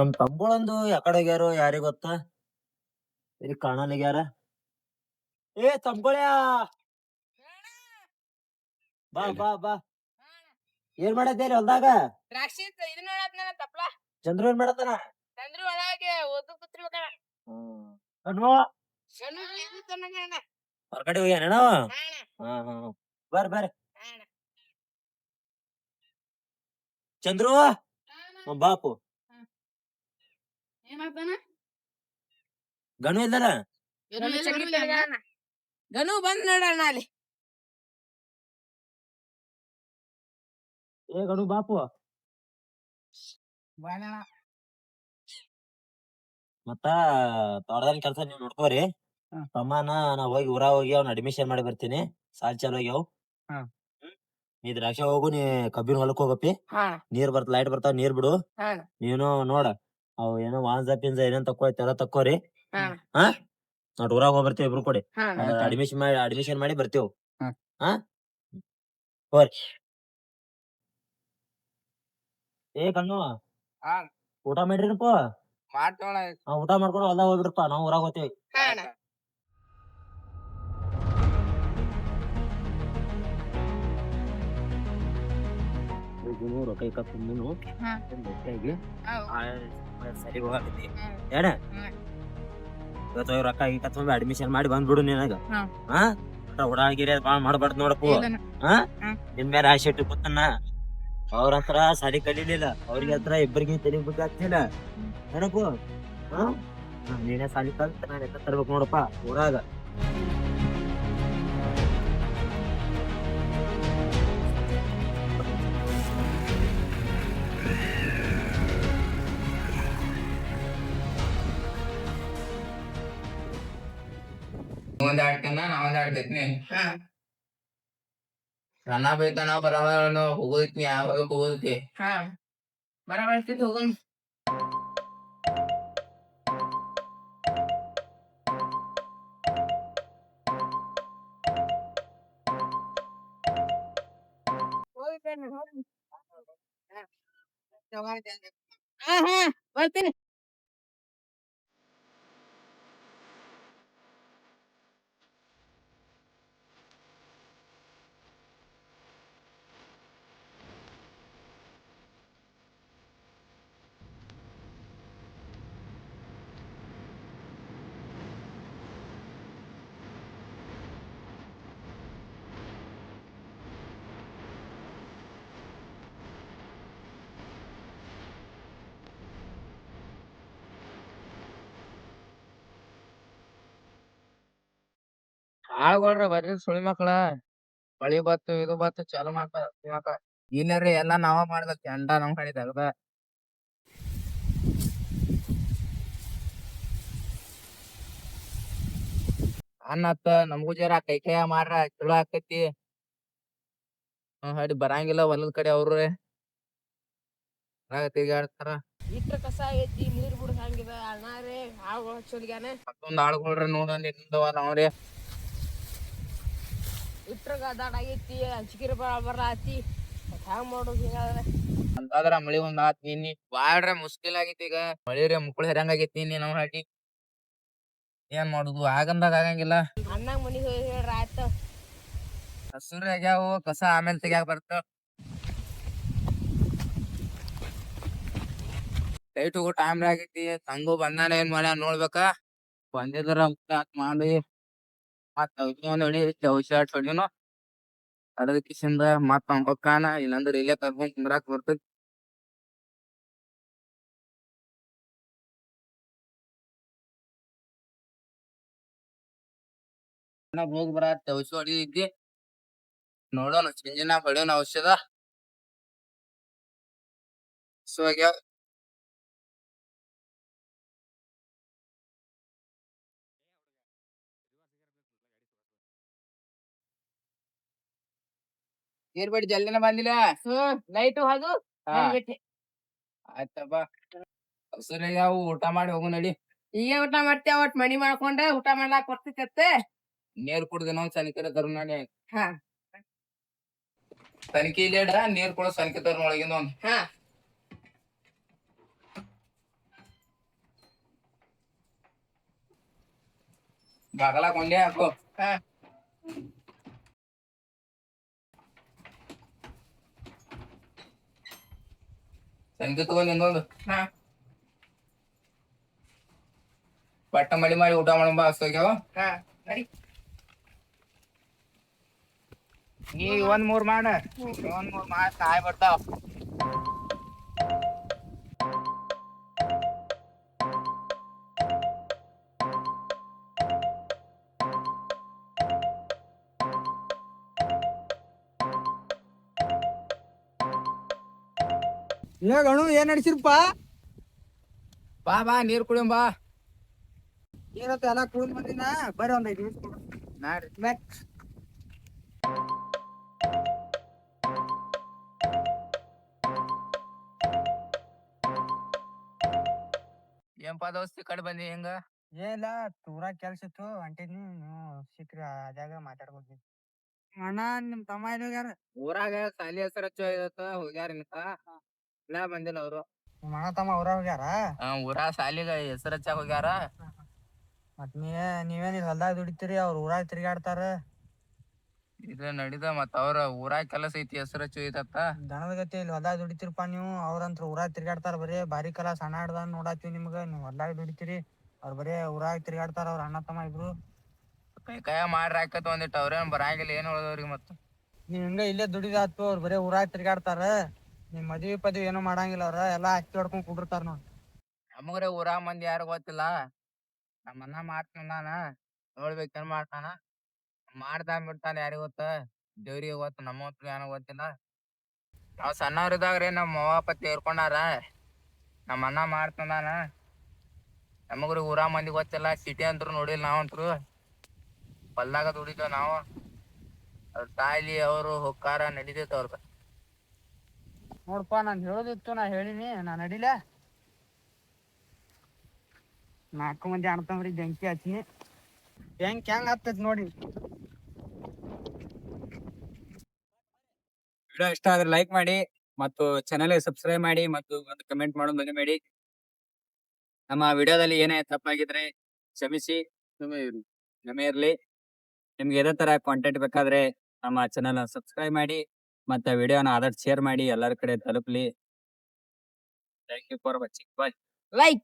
ನಮ್ ತಮ್ಮಗಳಂದು ಯಾಕಡೆ ಹೋಗ್ಯಾರೋ ಯಾರಿಗ್ ಗೊತ್ತ. ಇಲ್ಲಿ ಕಾಣಲಾಗ್ಯಾರ. ಏ ತಮ್ಕೊಳ್ಯಾ, ಬಾ ಬಾ ಬಾ. ಏನ್ ಮಾಡತ್ತೇರಿ ಹೊಲ್ದಾಗ? ದ್ರಾಕ್ಷಿ ಇದನ್ನ ನೋಡತ್ನ ತಪ್ಲ. ಚಂದ್ರು ಏನ್ ಮಾಡತ್ತಾನ? ಚಂದ್ರು ಒಳಗೆ ಓದು ಕೂತಿರ್ಬೇಕಣ. ಅಣ್ಣ ಶನು ಇದು ತನ್ನಗಣ. ಹೊರಗಡೆ ಹೋಗ್ಯಾನ ಅವ? ಹಾ ಹಾ ಬರ್ರಿ ಬರ್ರಿ. ಚಂದ್ರು ಬಾಪು. ಏನ್ ಮಾಡ್ತಾನ? ಗಣು ಇದ್ದಾನ? ಗನು ಬಂದ್ ನೋಡಣ್ಣ ಅಲ್ಲಿ. ಏ ಗಣು ಬಾಪು. ಮತ್ತ ತೋಟದಲ್ಲಿ ಕೆಲ್ಸ ನೀವ್ ನೋಡ್ಕೋರಿ. ತಮ್ಮನ ನಾ ಹೋಗಿ ಊರಾಗ ಹೋಗಿ ಅವ್ನ ಅಡ್ಮಿಷನ್ ಮಾಡಿ ಬರ್ತೀನಿ. ಸಾಲ್ ಚಾಲು ಆಗ್ಯಾವ. ನೀ ದ್ರಾಕ್ಷಿ ಹೋಗು, ನೀ ಕಬ್ಬಿನ ಹೊಲಕ್ ಹೋಗಪ್ಪಿ. ನೀರ್ ಲೈಟ್ ಬರ್ತಾವ, ನೀರ್ ಬಿಡು. ನೀನು ನೋಡ ಅವ್ ಏನೋ ವಾನ್ಸ ಪಿನ್ಸ ಏನೇನ್ ತಕ್ಕೋಯ್ತ ತಕ್ಕೋರಿ. ಹಾ ನಾವ್ ಊರಾಗ ಹೋಗಿ ಬರ್ತೀವಿ ಇಬ್ರು ಕೂಡಿ. ಅಡ್ಮಿಷನ್ ಮಾಡಿ ಬರ್ತೀವಿ. ಹಾ ಹೋರಿ. ಏ ಕಣ್ಣು, ಊಟ ಮಾಡ್ರಿನಪ್ಪ? ಊಟ ಮಾಡ್ಕೊಂಡು ಹೊಲ್ದಾಗ ಹೋಗ್ಬಿಡ್ರಪ್ಪ, ನಾವ್ ಊರಾಗ ಹೋಗ್ತೀವಿ. ರೊಕ್ಕ ಇಕ್ಕ ತುಂಬನು ಸರಿ ಹೋಗತಿ ಏನ. ಇವತ್ತು ರೊಕ್ಕ ಇಕ್ಕ ತುಂಬಿ ಅಡ್ಮಿಷನ್ ಮಾಡಿ ಬಂದ್ಬಿಡು ನಿನಗ. ಹಾ ಉಡಾಗಿರಿ ಬಾಳ ಮಾಡ್ಬಾರ್ದು ನೋಡಪ್ಪು. ಹಾ ನಿನ್ ಮೇಲೆ ಆಸೆ ಇಟ್ಟು ಕೂತನ್ನ. ಅವ್ರ ಹತ್ರ ಸಾಲಿ ಕಲೀಲಿಲ್ಲ, ಅವ್ರಿಗೆ ಹತ್ರ ಇಬ್ಬರಿಗೆ ತಲೆ ಬುದ್ಧಿ ಆಗ್ತಿಲ್ಲ ಏನಪ್ಪು. ಹಾ ನೀನೇ ಸಾಲಿ ಕಲ್ತ ನಾನು ಎತ್ತ ತರ್ಬೇಕು ನೋಡಪ್ಪ ಊರಾಗ. ಒಂದ್ ಆಡ್ತಾನ ನಾ ಒಂದ್ ಆಡ್ತೈತ್ನಿ. ರನ್ನ ಬೈತಾನ ಬರಬರ ಹೋಗೋದೈತಿ, ಯಾವಾಗ ಹೋಗೋದೈತಿ. ಬರಬರ್ತಿ ಹೋಗೋಣ. ಬರ್ತೀನಿ. ಆಳ್ಗೊಳ್ರ ಬರ್ರಿ ಸುಳಿ ಮಕ್ಳ. ಮಳಿ ಬತ್ತು ಇದು ಬತ್ತು ಚಾಲು ಮಾಡ್ತಾರ. ಇಲ್ಲರಿ ಎಲ್ಲಾ ನಾವ ಮಾಡ್ಬೇಕು, ಎಂಡ ನಮ್ ಕಡೆ ತೆಗ್ದ. ಅನ್ನತ್ತ ನಮಗೂ ಜರ ಕೈ ಮಾಡ್ರ ಚಲೋ ಆಕೈತಿ. ಹಡಿ ಬರಂಗಿಲ್ಲ ಹೊಲದ ಕಡೆ ಅವ್ರೆ ತಿರ್ಗಾಡ್ತಾರ. ಇಟ್ರ ಕಸ ಐತಿ, ನೀರ್ ಬಿಡ ಹಂಗಿದ ಅಣ್ಣಾರೇ ಆಳ್ಗೊಳ ಚೊಲ್ಗ್ಯಾನ. ಮತ್ತೊಂದ್ ಆಳ್ಗೊಳ್ರಿ ನೋಡಲ್ಲಿ ಅವ್ರಿ ಇಟ್ರ ಗದಾಡ ಆಗೈತಿ, ಹಂಚಿಕಿರಿ ಬರಲಾತಿ. ಹ್ಯಾಂಗ ಮಾಡೋದು ಹಿಂಗಾದ್ರೆ? ಅಂತಾದ್ರ ಮಳಿ ಒಂದ್ ಆತ್ ನಿನ್ನಿ ಬಾಳ್ರೆ ಮುಸ್ಕಿಲ್ ಆಗೈತಿ. ಈಗ ಮಳಿರೆ ಮುಕ್ಕಳ ಹೆರಂಗ ಆಗೈತಿ ನೀ ನಾವ್ ಹಾಟಿ. ಏನ್ ಮಾಡುದು ಆಗಂದಾಗ ಆಗಂಗಿಲ್ಲ. ಅಣ್ಣಾಗ ಮನಿಗ್ ಹೋಗಿ ಹೇಳ್ರ ಆಯ್ತು. ಹಸುರ ಆಗ್ಯಾವು, ಕಸ ಆಮೇಲೆ ತೆಗ್ಯಾಕ ಬರ್ತ. ಲೈಟ್ ಹೋಗೋ ಟೈಮ್ ಆಗೈತಿ. ತಂಗು ಬಂದಾನ ಏನ್ ಮಾಡ್ಯಾನ ನೋಡ್ಬೇಕ. ಬಂದಿದ್ರ ಮಾಡಿ ಮತ್ ಒಂದ್ ಹೊಡಿ ಔಷಧ ಹೊಡಿನು. ಅಡದ ಕಿಸಿಂದ ಮತ್ ಹೊಕ್ಕಾನ, ಇಲ್ಲಂದ್ರ ಇಲ್ಲೇ ಕರ್ಕೊಂಡ್ ಕುಂದ್ರಾಕ್ ಬರ್ತೈತಿ. ಹೋಗಿ ಬರ ಔಷಧ ಹೊಡಿದಿ ನೋಡೋಣ. ಚಿಂಜಿನ ಹೊಡಿಯೋಣ ಔಷಧ. ಸೊ ಆಗ್ಯಾವ. ಏರ್ಬೇಡಿ ಜಲ್ದಿನ ಬಂದಿಲ್ಲ. ಲೈಟು ಅದು ಆಯ್ತಪ್ಪ. ಹಸುರ ಯಾವ ಊಟ ಮಾಡಿ ಹೋಗು ನಡಿ. ಈಗ ಊಟ ಮಾಡ್ತೇವ, ಒಟ್ ಮನಿ ಮಾಡ್ಕೊಂಡ ಊಟ ಮಾಡ್ಲಾಕ್ ಬರ್ತೈತೆ. ನೀರ್ ಕುಡ್ದಿನ ಸನಿಕರ ತರುಣಾನೆ. ಹಾ ತನಿಖೆ ಇಲ್ಲೇಡ ನೀರ್ ಕೊಡ ಸನಿಕೆ ತರುಣ ಒಳಗಿಂದ. ಹಾ ಬಾಗಲ ಕೊಂಡೆ ಹಾಕು ಸಂಗೀತ ತಗೊಂಡ್ ಇನ್ನೊಂದು ಬಟ್ಟ ಮಳಿ ಮಾಡಿ ಊಟ ಮಾಡಂಬ ಹಸ್ತೋಗ್ಯಾವ ನೀ ಒಂದ್ ಮೂರ್ ಮಾಡ ಕಾಯಿ ಬರ್ತಾವ ಗಣು ಏನ್ ನಡ್ಸಿರ್ಪ ಬಾ ಬಾ ನೀರ್ ಕುಡಿಯಂ ಬಾ ಏನತ್ತ ಎಲ್ಲಾ ಕುಡಿದ್ ಬಂದಿನ ಬರ್ರಿ ಒಂದ್ 5 ನಿಮಿಷ ನಾಡ್ರಿ ಏನ್ಪಾ ದೋಸ್ತಿ ಕಡೆ ಬಂದಿ ಹೆಂಗ ಏನಿಲ್ಲ ಊರಾಗ ಕೆಲ್ಸ ಇತ್ತು ಹೊಂಟಿದ್ನಿ ನೀವು ಸಿಕ್ಕ್ರಿ ಅದಾಗ ಮಾತಾಡ್ಬೋದು ಅಣ್ಣ ನಿಮ್ ತಮ್ಮ ಎಲ್ಲಿ ಹೋಗ್ಯಾರ ಊರಾಗ ಸಾಲಿ ಹೆಸರು ಹೋಗ್ಯಾರ ಇನ್ನ ಬಂದಿಲ್ಲ ಅವ್ರು ನಿಮ್ಮ ಅಣ್ಣ ತಮ್ಮ ಊರಾಗ ಹೋಗ್ಯಾರ ಊರಾಗ ಸಾಲಿಗ ಹೆಸರು ಹಚ್ಚಾಕ ಹೋಗ್ಯಾರ ಮತ್ ನೀವೇನ್ ಇಲ್ಲಿ ಹೊಲ್ದಾಗ ದುಡಿತೀರಿ ಅವ್ರ ಊರಾಗ ತಿರ್ಗಾಡ್ತಾರ ಇದು ನಡಿದ ಮತ್ತ ಅವ್ರ ಊರಾಗ ಕೆಲಸ ಐತಿ ಹೆಸರು ಹಚ್ಚು ಐತತ್ತ ದನದ ಗತಿ ಇಲ್ಲಿ ಹೊಲ್ದಾಗ ದುಡಿತಿರ್ಪ ನೀವು ಅವ್ರಂತ್ರ ಊರಾಗ ತಿರ್ಗಾಡ್ತಾರ ಬರೀ ಬಾರಿ ಕಲ ಸಣ್ಣ ಹಿಡ್ದ ನೋಡಾತೀವಿ ನಿಮ್ಗ ನೀವ್ ಹೊಲ್ದಾಗ ದುಡಿತೀರಿ ಅವ್ರ ಬರೀ ಊರಾಗ ತಿರ್ಗಾಡ್ತಾರ ಅವ್ರ ಅಣ್ಣ ತಮ್ಮ ಇಬ್ರು ಕೈ ಕೈಯ ಮಾಡ್ರಿ ಆಕತ್ ಒಂದಿಟ್ಟು ಅವ್ರೇನ್ ಬರಂಗಿಲ್ಲ ಏನ್ ಉಳ್ದವ್ರಿಗೆ ಮತ್ತ ನೀವ್ ಹಿಂಗ ಇಲ್ಲೇ ದುಡಿದಾತು ಅವ್ರ ಬರೀ ಊರಾಗ ತಿರ್ಗಾಡ್ತಾರ ನಿಮ್ ಮದ್ವಿ ಪದ್ವಿ ಏನೋ ಮಾಡಂಗಿಲ್ಲ ಅವ್ರ ಎಲ್ಲಾ ಅಕ್ಕಿ ಹೊಡ್ಕೊಂಡ್ ಕುಡಿರ್ತಾರ ನೋಡ್ ನಮಗ್ರೆ ಊರಾಗ ಮಂದಿ ಯಾರು ಗೊತ್ತಿಲ್ಲ ನಮ್ಮ ಅಣ್ಣ ಮಾಡ್ತಾನ ನೋಡ್ಬೇಕ್ ಏನ್ ಮಾಡ್ತಾನ ಮಾಡ್ತಾನ ಬಿಡ್ತಾನ ಯಾರಿಗ ಗೊತ್ತ ದೇವ್ರಿಗೆ ಗೊತ್ತ ನಮ್ಮ ಹತ್ರ ಏನೋ ಗೊತ್ತಿಲ್ಲ ನಾವ್ ಸಣ್ಣವ್ರಿದಾಗ್ರಿ ನಮ್ಮ ಅವ್ವ ಅಪ್ಪ ತೀರ್ಕೊಂಡಾರ ನಮ್ಮ ಅಣ್ಣ ಮಾಡ್ತಾನ ನಮಗ್ರಿ ಊರಾ ಮಂದಿ ಗೊತ್ತಿಲ್ಲ ಸಿಟಿ ಅಂತರು ನೋಡಿಲ್ಲ ನಾವಂತ್ರು ಹೊಲ್ದಾಗ ದುಡಿತೇವ ನಾವು ಅವ್ರ ತಾಯಿಲಿ ಅವರು ಹೊಕ್ಕಾರ ನಡಿತೈತ ಅವ್ರದ ನೋಡ್ಪಾ ನಾನ್ ಹೇಳೋದಿತ್ತು ನಾ ಹೇಳಿನಿ ನಾ ನಡಿಲೆ 4 ಮಂದಿ ಅಣ್ತಂಬ್ರಿಗೆ ಬೆಂಕಿ ಹಚ್ಚಿನಿ ಬೆಂಕಿ ಹೆಂಗ್ ಹತ್ತೈತಿ ನೋಡಿ ವಿಡಿಯೋ ಇಷ್ಟ ಆದ್ರೆ ಲೈಕ್ ಮಾಡಿ ಮತ್ತು ಚಾನೆಲ್ ಸಬ್ಸ್ಕ್ರೈಬ್ ಮಾಡಿ ಮತ್ತು ಒಂದು ಕಮೆಂಟ್ ಮಾಡೋದು ಮರಿಬೇಡಿ. ನಮ್ಮ ವಿಡಿಯೋದಲ್ಲಿ ಏನೇ ತಪ್ಪಾಗಿದ್ರೆ ಕ್ಷಮಿಸಿ ಕ್ಷಮೆ ಇರ್ಲಿ. ನಿಮ್ಗೆ ಇದೇ ತರ ಕಾಂಟೆಂಟ್ ಬೇಕಾದ್ರೆ ನಮ್ಮ ಚಾನೆಲ್ ಸಬ್ಸ್ಕ್ರೈಬ್ ಮಾಡಿ ಮತ್ತೆ ವಿಡಿಯೋನ ಆದಷ್ಟು ಶೇರ್ ಮಾಡಿ ಎಲ್ಲರ ಕಡೆ ತಲುಪಲಿ. Thank you for watching. Bye. Like